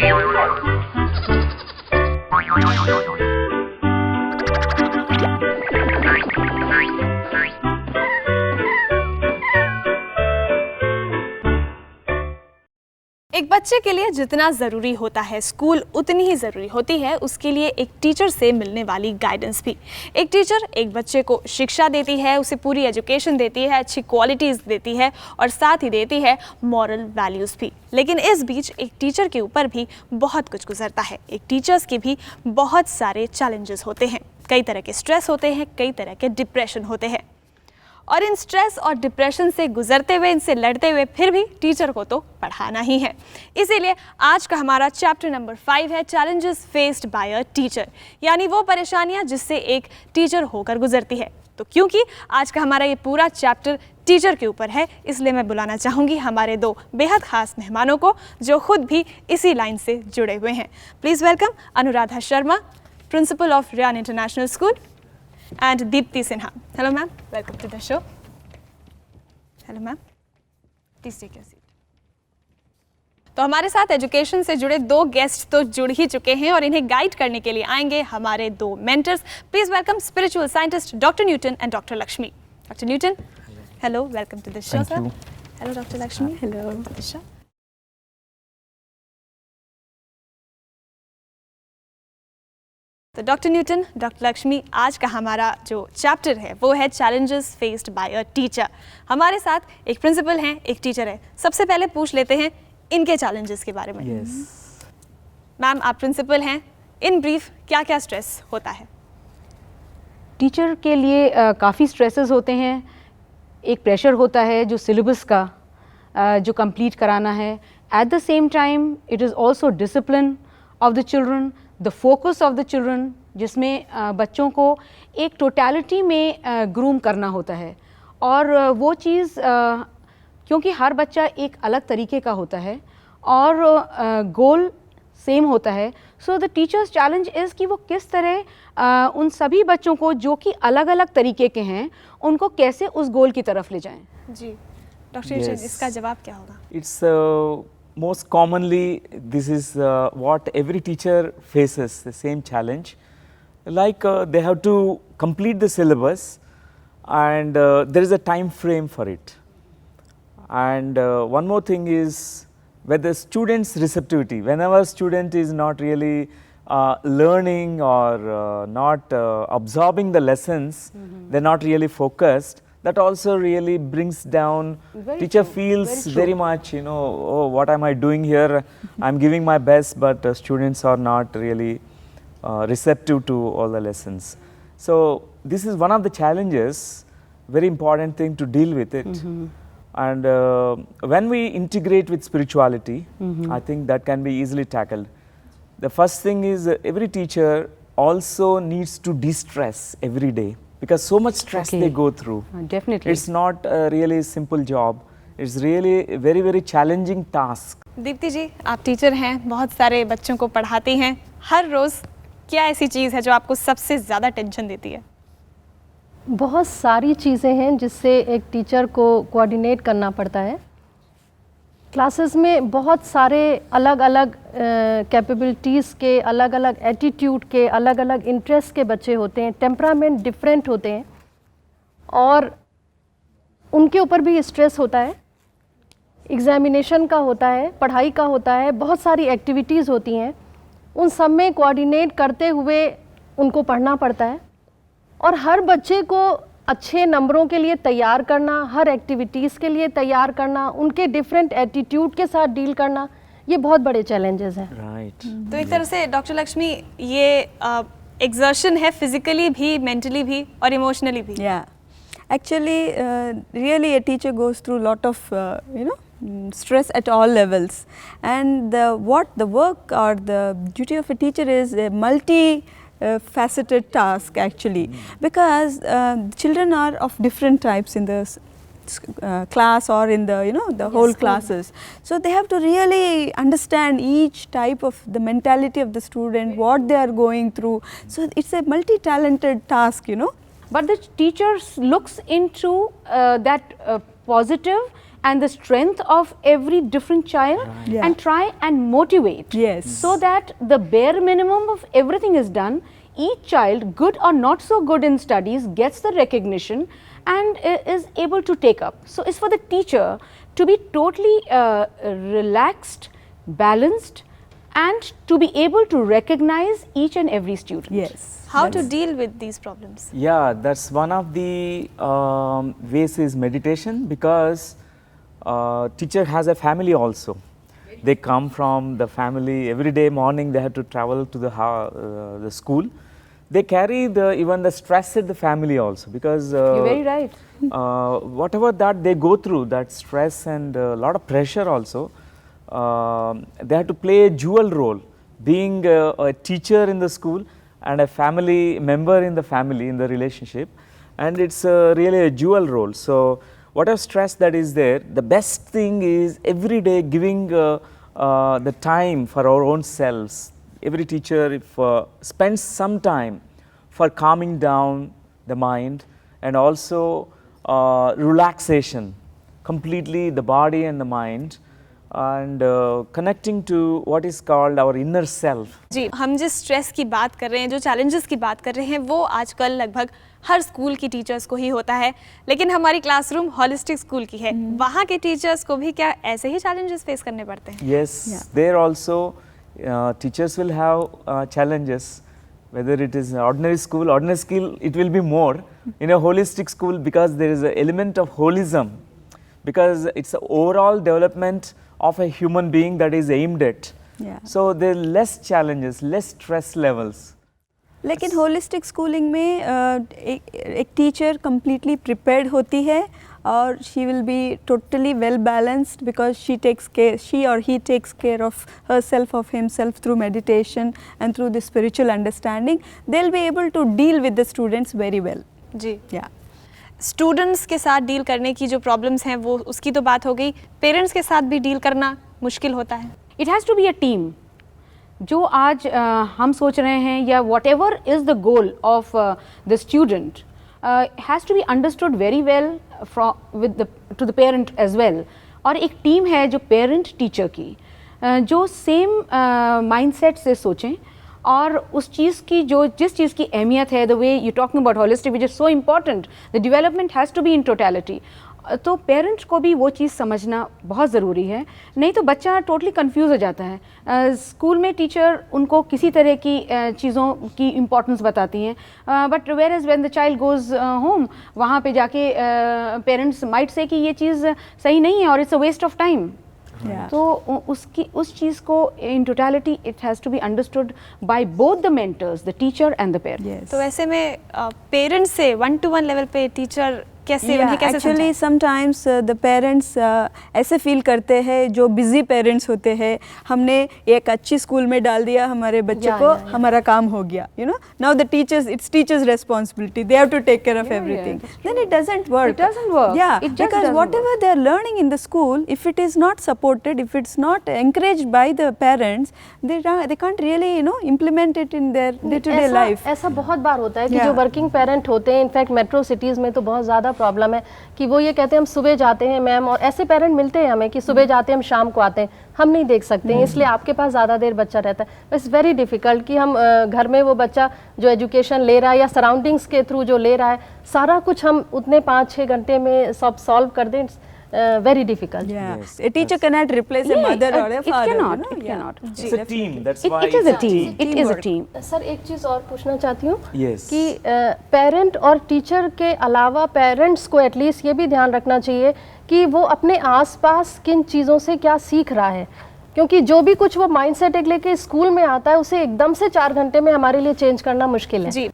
एक बच्चे के लिए जितना ज़रूरी होता है स्कूल, उतनी ही ज़रूरी होती है उसके लिए एक टीचर से मिलने वाली गाइडेंस भी। एक टीचर एक बच्चे को शिक्षा देती है, उसे पूरी एजुकेशन देती है, अच्छी क्वालिटीज़ देती है और साथ ही देती है मॉरल वैल्यूज़ भी। लेकिन इस बीच एक टीचर के ऊपर भी बहुत कुछ गुजरता है। एक टीचर्स के भी बहुत सारे चैलेंजेस होते हैं, कई तरह के स्ट्रेस होते हैं, कई तरह के डिप्रेशन होते हैं। और इन स्ट्रेस और डिप्रेशन से गुजरते हुए, इनसे लड़ते हुए फिर भी टीचर को तो पढ़ाना ही है। इसीलिए आज का हमारा चैप्टर नंबर 5 है challenges faced by a teacher, यानी वो परेशानियां जिससे एक टीचर होकर गुजरती है। तो क्योंकि आज का हमारा ये पूरा चैप्टर टीचर के ऊपर है, इसलिए मैं बुलाना चाहूँगी हमारे दो बेहद खास मेहमानों को जो खुद भी इसी लाइन से जुड़े हुए हैं। Please welcome Anuradha Sharma, principal of Ryan international school, and Deepti Sinha. Hello ma'am, welcome to the show. Hello ma'am, please take your seat. तो हमारे साथ एजुकेशन से जुड़े दो गेस्ट तो जुड़ ही चुके हैं और इन्हें गाइड करने के लिए आएंगे हमारे दो mentors. Please welcome spiritual scientist doctor Newton and doctor Lakshmi. Doctor Newton, hello, welcome to the show sir. Hello doctor Lakshmi, hello. तो डॉक्टर न्यूटन, डॉक्टर लक्ष्मी, आज का हमारा जो चैप्टर है वो है challenges faced by a teacher. हमारे साथ एक प्रिंसिपल हैं, एक टीचर है। सबसे पहले पूछ लेते हैं इनके चैलेंजेस के बारे में। मैम, आप प्रिंसिपल हैं, इन ब्रीफ क्या क्या स्ट्रेस होता है? टीचर के लिए काफ़ी स्ट्रेसेस होते हैं। एक प्रेशर होता है जो सिलेबस का जो कंप्लीट कराना है। At the same time it is also discipline of the children, the focus of the children, जिसमें बच्चों को एक टोटलिटी में ग्रूम करना होता है। और वो चीज़ क्योंकि हर बच्चा एक अलग तरीके का होता है और गोल सेम होता है, so the teachers challenge is कि वो किस तरह उन सभी बच्चों को जो कि अलग अलग तरीके के हैं उनको कैसे उस गोल की तरफ ले जाएं। जी डॉक्टर न्यूटन, इसका जवाब क्या होगा? It's most commonly this is what every teacher faces, the same challenge. Like they have to complete the syllabus and there is a time frame for it. And one more thing is whether the student's receptivity, whenever student is not really learning or not absorbing the lessons, they're not really focused. That also really brings down, teacher feels very much, you know, oh, what am I doing here? I'm giving my best, but students are not really receptive to all the lessons. So this is one of the challenges, very important thing to deal with it. And when we integrate with spirituality, I think that can be easily tackled. The first thing is every teacher also needs to de-stress every day. Because so much stress they go through. Definitely. It's not a really simple job. It's really a very, very challenging task. Deepti जी, आप teacher हैं, बहुत सारे बच्चों को पढ़ाती हैं। हर रोज़ क्या ऐसी चीज़ है जो आपको सबसे ज़्यादा टेंशन देती है? बहुत सारी चीज़ें हैं जिससे एक टीचर को कोऑर्डिनेट करना पड़ता है। क्लासेस में बहुत सारे अलग अलग कैपेबिलिटीज़ के, अलग अलग एटीट्यूड के, अलग अलग इंटरेस्ट के बच्चे होते हैं, टेम्परामेंट डिफरेंट होते हैं और उनके ऊपर भी स्ट्रेस होता है। एग्ज़ामिनेशन का होता है, पढ़ाई का होता है, बहुत सारी एक्टिविटीज़ होती हैं, उन सब में कोऑर्डिनेट करते हुए उनको पढ़ना पड़ता है और हर बच्चे को अच्छे नंबरों के लिए तैयार करना, हर एक्टिविटीज़ के लिए तैयार करना, उनके डिफरेंट एटीट्यूड के साथ डील करना, ये बहुत बड़े चैलेंजेस हैं। Right. तो एक तरह से डॉक्टर लक्ष्मी, ये एग्जर्शन है फिजिकली भी, मेंटली भी और इमोशनली भी। Yeah, actually, really a teacher goes through a lot of stress at all levels, and what the work or the duty of a teacher is a faceted task actually, because children are of different types in the class or in the the whole classes, so they have to really understand each type of the mentality of the student, what they are going through, so it's a multi-talented task. But the teachers looks into that positive and the strength of every different child Yeah. and try and motivate. Yes. So that the bare minimum of everything is done. Each child, good or not so good in studies, gets the recognition and is able to take up. So it's for the teacher to be totally relaxed, balanced, and to be able to recognize each and every student. Yes. How to deal with these problems? Yeah, that's one of the ways is meditation, because teacher has a family also. They come from the family every day morning. They have to travel to the school. They carry even the stress at the family also, because You're very right. whatever that they go through, that stress and a lot of pressure also, they have to play a dual role, being a teacher in the school and a family member in the family, in the relationship, and it's really a dual role. So whatever stress that is there, the best thing is every day giving the time for our own selves. Every teacher if spends some time for calming down the mind, and also relaxation, completely the body and the mind, and connecting to what is called our inner self. जी, हम जिस stress की बात कर रहे हैं, जो challenges की बात कर रहे हैं, वो आजकल लगभग हर स्कूल की टीचर्स को ही होता है, लेकिन हमारी क्लासरूम होलिस्टिक स्कूल की है। वहाँ के टीचर्स को भी क्या ऐसे ही चैलेंजेस फेस करने पड़ते हैं? Yes, there also teachers will have challenges, whether it is ordinary school it will be more in a holistic school, because there is an element of holism, because it's the overall development of a human being that is aimed at. Yeah. So there are less challenges, less stress levels. लेकिन holistic schooling में एक teacher completely prepared होती है, और she will be totally well balanced, because she और he takes care of herself, of himself, through meditation and through the spiritual understanding. They will be able to deal with the students very well. जी, या students के साथ deal करने की जो problems हैं वो उसकी तो बात हो गई, पेरेंट्स के साथ भी डील करना मुश्किल होता है. It has to be a team. जो आज हम सोच रहे हैं, या whatever is the goal of the student has to be understood very well to the parent as well. और एक टीम है जो पेरेंट टीचर की, जो सेम माइंडसेट से सोचें, और उस चीज़ की जिस चीज़ की अहमियत है, the way you talking about holistic which is so important, the development has to be in totality. तो पेरेंट्स को भी वो चीज़ समझना बहुत ज़रूरी है, नहीं तो बच्चा टोटली कंफ्यूज हो जाता है. स्कूल में टीचर उनको किसी तरह की चीज़ों की इम्पोर्टेंस बताती हैं, but where is when the child goes home, वहाँ पे जाके पेरेंट्स माइट से कि ये चीज़ सही नहीं है और it's a waste of time. तो उस चीज़ को in totality it has to be understood by both the mentors, the teacher and the parent. तो ऐसे में पेरेंट्स से 1-to-1 लेवल पे टीचर उन्हें कैसे एक्चुअली समटाइम्स द पेरेंट्स ऐसे फील करते हैं, जो बिजी पेरेंट्स होते हैं, हमने एक अच्छी स्कूल में डाल दिया हमारे बच्चे को, हमारा काम हो गया, you know, now the teachers, it's teachers responsibility, they have to take care of everything. Then it doesn't work. Yeah, because whatever they are learning in the school, if it is not supported, if it's not encouraged by the parents, they can't really, you know, implement it in their day-to-day life. ऐसा बहुत बार होता है कि जो working parent होते हैं, in fact metro cities में तो बहुत ज़्यादा प्रॉब्लम है कि वो ये कहते हैं हम सुबह जाते हैं मैम, और ऐसे पेरेंट मिलते हैं हमें कि सुबह जाते हैं हम शाम को आते हैं, हम नहीं देख सकते हैं, इसलिए आपके पास ज़्यादा देर बच्चा रहता है. इट्स वेरी डिफ़िकल्ट कि हम घर में वो बच्चा जो एजुकेशन ले रहा है या सराउंडिंग्स के थ्रू जो ले रहा है, सारा कुछ हम उतने 5-6 घंटे में सब सॉल्व कर दें. Very difficult. Yeah, yes, a teacher cannot replace a mother or a father. It cannot. It's a team. That's why It is a team. It is a team. Sir एक चीज़ और पूछना चाहती हूँ Yes. कि parent और teacher के अलावा parents को एटलीस्ट ये भी ध्यान रखना चाहिए कि वो अपने आसपास किन चीज़ों से क्या सीख रहा है, क्योंकि जो भी कुछ वो माइंडसेट एक लेके स्कूल में आता है, उसे एकदम से 4 घंटे में हमारे लिए चेंज करना मुश्किल है. जी.